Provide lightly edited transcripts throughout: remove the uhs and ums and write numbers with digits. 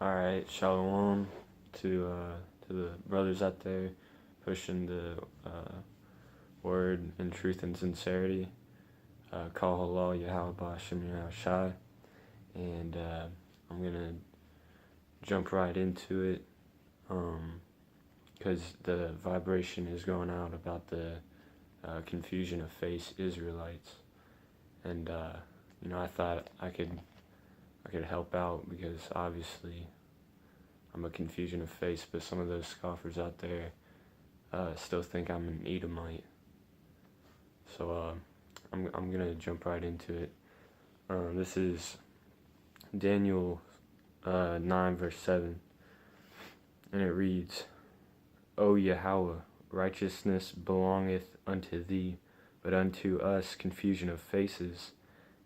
All right, shalom to the brothers out there pushing the word in truth and sincerity. Call halal Yahweh Ba'Shem Shai, and I'm gonna jump right into it because the vibration is going out about the confusion of face Israelites, and I thought I could help out because obviously I'm a confusion of face, but some of those scoffers out there still think I'm an Edomite. So I'm gonna jump right into it. This is Daniel 9 verse 7, and it reads, O Yahweh, righteousness belongeth unto thee, but unto us confusion of faces,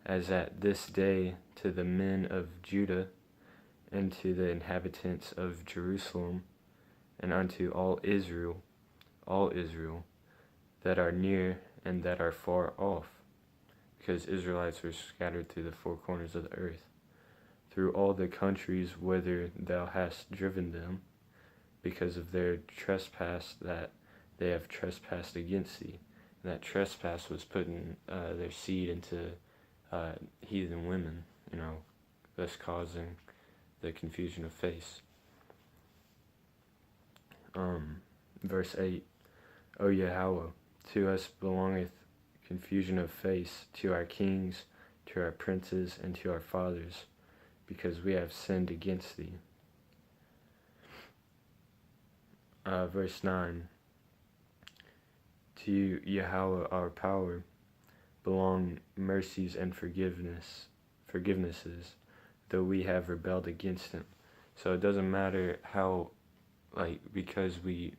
as at this day to the men of Judah, and to the inhabitants of Jerusalem, and unto all Israel, that are near and that are far off, because Israelites were scattered through the four corners of the earth, through all the countries whither thou hast driven them, because of their trespass that they have trespassed against thee. And that trespass was putting their seed into heathen women, thus causing the confusion of face. Verse 8, O Yahweh, to us belongeth confusion of face, to our kings, to our princes, and to our fathers, because we have sinned against thee. Verse 9, to Yahweh our power belong mercies and forgivenesses, though we have rebelled against him. So it doesn't matter how, because we,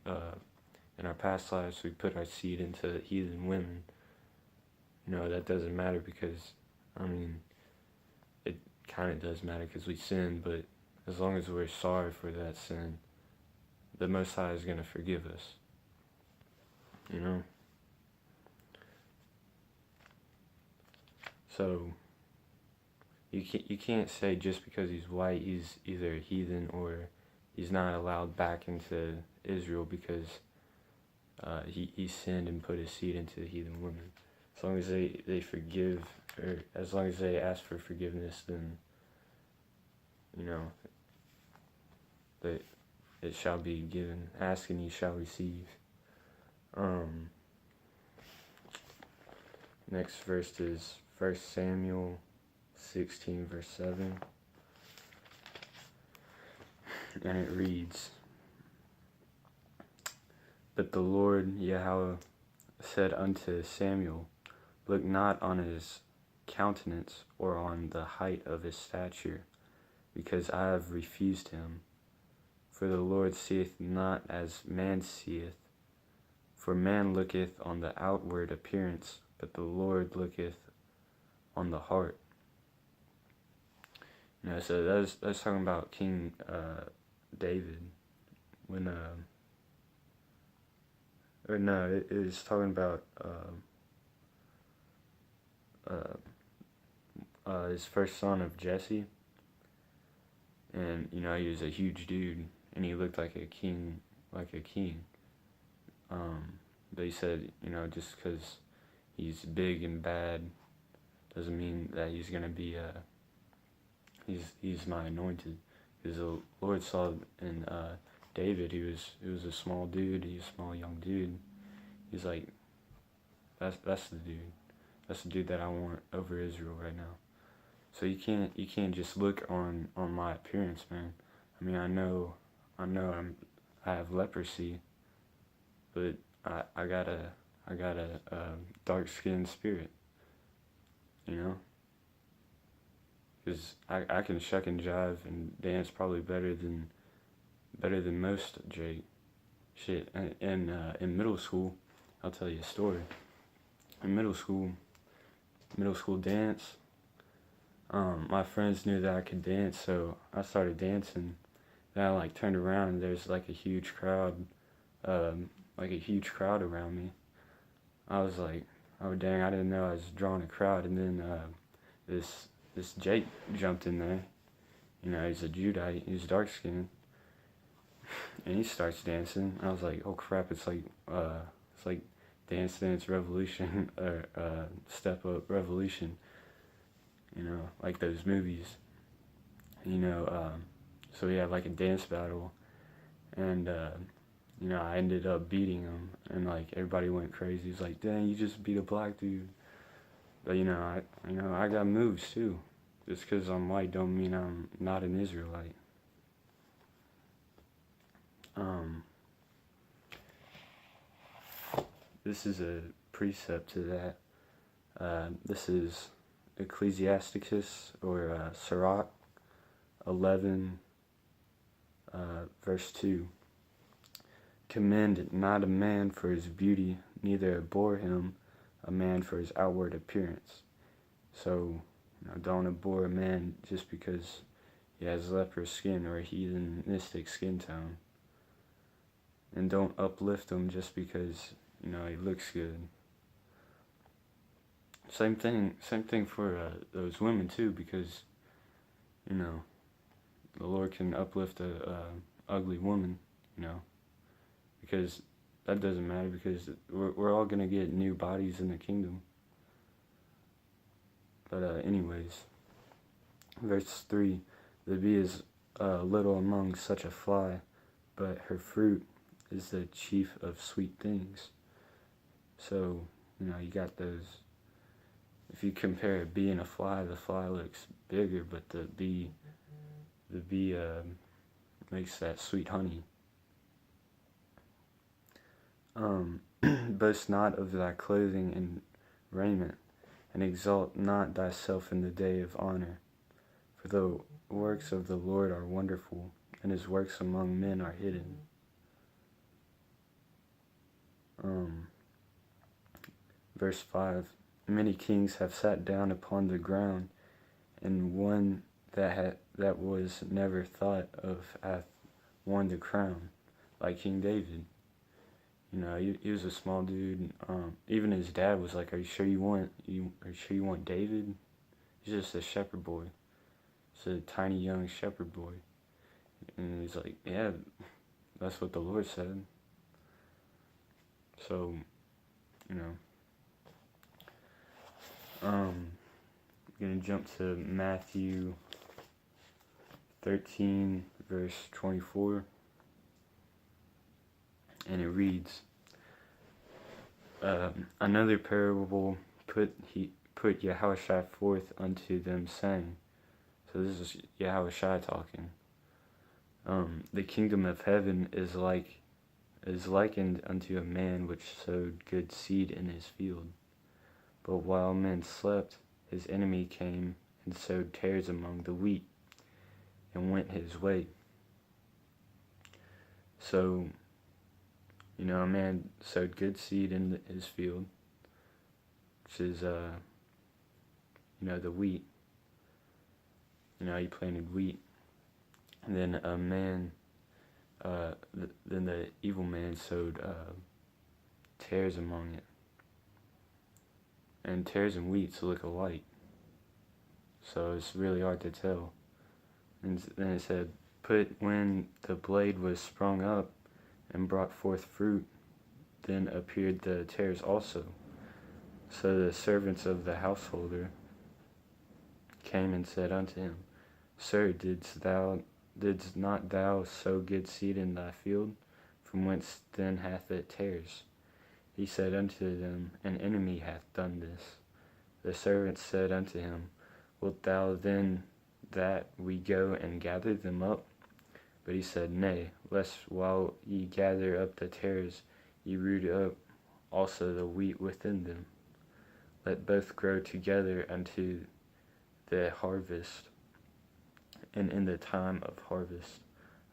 in our past lives, we put our seed into heathen women, that doesn't matter because, it kind of does matter because we sin, but as long as we're sorry for that sin, the Most High is going to forgive us, So, you can't say just because he's white he's either a heathen or he's not allowed back into Israel because he sinned and put his seed into the heathen woman. As long as they forgive, or as long as they ask for forgiveness, then that it shall be given. Ask and ye shall receive. Next verse is 1 Samuel 16 verse 7, and it reads, But the Lord Yahweh said unto Samuel, Look not on his countenance, or on the height of his stature, because I have refused him. For the Lord seeth not as man seeth. For man looketh on the outward appearance, but the Lord looketh on the heart. So that's talking about King David. It is talking about his first son of Jesse, and he was a huge dude, and he looked like a king, but he said, just because he's big and bad doesn't mean that he's gonna be he's my anointed, because the Lord saw in David, he was a small dude, he's a small young dude. He's like, that's the dude that I want over Israel right now. So you can't just look on my appearance, man. I know I have leprosy, but I got a dark skinned spirit, because I can shuck and jive and dance probably better than most, Jake. Shit, in middle school, I'll tell you a story. In middle school dance, my friends knew that I could dance, so I started dancing. Then I turned around and there's a huge crowd, around me. I was like, oh dang, I didn't know I was drawing a crowd. And then this Jake jumped in there, he's a Judite, he's dark skinned, and he starts dancing. And I was like, oh crap, it's like Dance Dance Revolution or Step Up Revolution, like those movies. So we had like a dance battle, and I ended up beating him, and like everybody went crazy. It's like, dang, you just beat a black dude. But I got moves too. Just because I'm white don't mean I'm not an Israelite. This is a precept to that. This is Ecclesiasticus or Sirach 11, verse 2. Commend not a man for his beauty, neither abhor him a man for his outward appearance. So, don't abhor a man just because he has leprous skin or a heathenistic skin tone. And don't uplift him just because, he looks good. Same thing for those women too, because, the Lord can uplift a ugly woman, because that doesn't matter, because we're all going to get new bodies in the kingdom. But anyways, verse 3, the bee is little among such a fly, but her fruit is the chief of sweet things. So, you got those. If you compare a bee and a fly, the fly looks bigger, but the bee makes that sweet honey. Boast not of thy clothing and raiment, and exalt not thyself in the day of honor. For the works of the Lord are wonderful, and his works among men are hidden. Verse 5, many kings have sat down upon the ground, and one that was never thought of hath won the crown, like King David. He was a small dude. Even his dad was like, "Are you sure you want David? He's just a shepherd boy. He's a tiny young shepherd boy." And he's like, "Yeah, that's what the Lord said." So, I'm gonna jump to Matthew 13, verse 24. And it reads, another parable put Yahushua forth unto them, saying, so this is Yahushua talking, the kingdom of heaven is likened unto a man which sowed good seed in his field. But while men slept, his enemy came and sowed tares among the wheat, and went his way. So, a man sowed good seed in his field, which is, the wheat. He planted wheat. And then then the evil man sowed tares among it. And tares and wheats look alike, so it's really hard to tell. And then it said, when the blade was sprung up and brought forth fruit, then appeared the tares also. So the servants of the householder came and said unto him, Sir, didst not thou sow good seed in thy field? From whence then hath it tares? He said unto them, An enemy hath done this. The servants said unto him, Wilt thou then that we go and gather them up? But he said, Nay, lest while ye gather up the tares, ye root up also the wheat within them. Let both grow together unto the harvest. And in the time of harvest,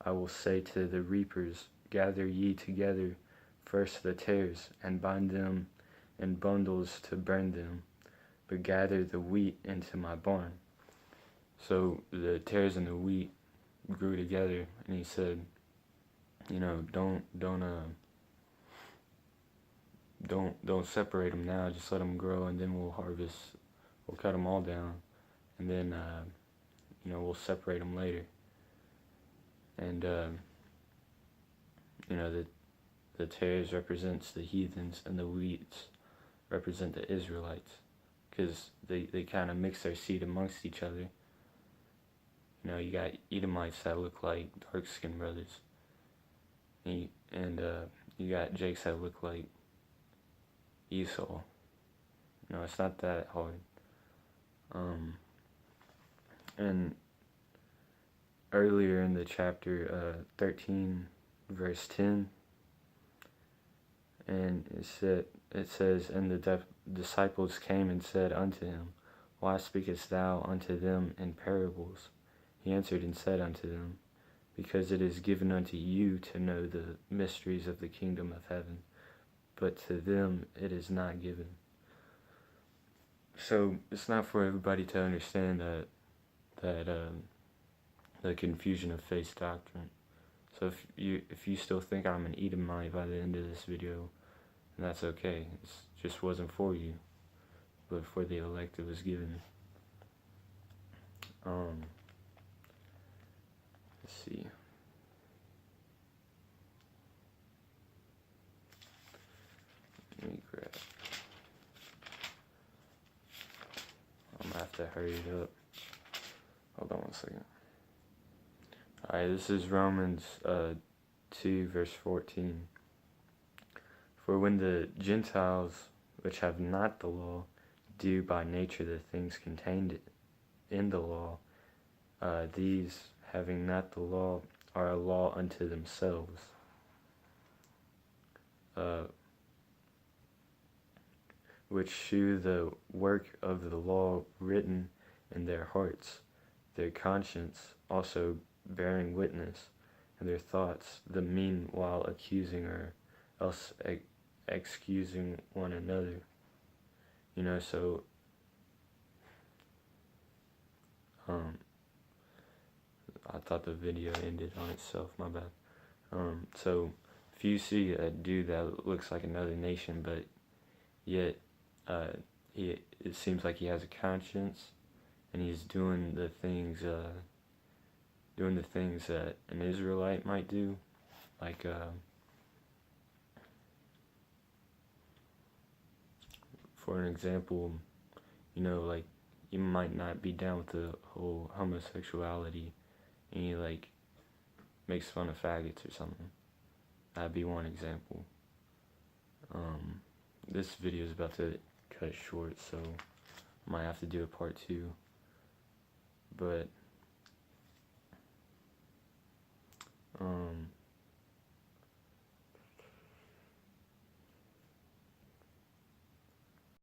I will say to the reapers, Gather ye together first the tares, and bind them in bundles to burn them, but gather the wheat into my barn. So the tares and the wheat grew together, and he said, don't separate them now. Just let them grow, and then we'll harvest. We'll cut them all down, and then we'll separate them later. And the tares represents the heathens, and the wheats represent the Israelites, because they kind of mix their seed amongst each other. You got Edomites that look like dark-skinned brothers, and you got Jakes that look like Esau. It's not that hard. And earlier in the chapter 13, verse 10, and it says, and the disciples came and said unto him, Why speakest thou unto them in parables? He answered and said unto them, Because it is given unto you to know the mysteries of the kingdom of heaven, but to them it is not given. So it's not for everybody to understand that the confusion of faith doctrine. So if you still think I'm an Edomite by the end of this video, then that's okay. It just wasn't for you, but for the elect it was given. Let's see. Let me grab. I'm gonna have to hurry it up. Hold on one second. Alright, this is Romans 2 verse 14. For when the Gentiles, which have not the law, do by nature the things contained in the law, these, having not the law, are a law unto themselves, which shew the work of the law written in their hearts, their conscience also bearing witness, and their thoughts the meanwhile accusing or else excusing one another. So I thought the video ended on itself, my bad. So if you see a dude that looks like another nation, but yet it seems like he has a conscience, and he's doing the things that an Israelite might do, like for an example, like you might not be down with the whole homosexuality, and he like makes fun of faggots or something. That'd be one example. This video is about to cut short, so I might have to do a part 2. But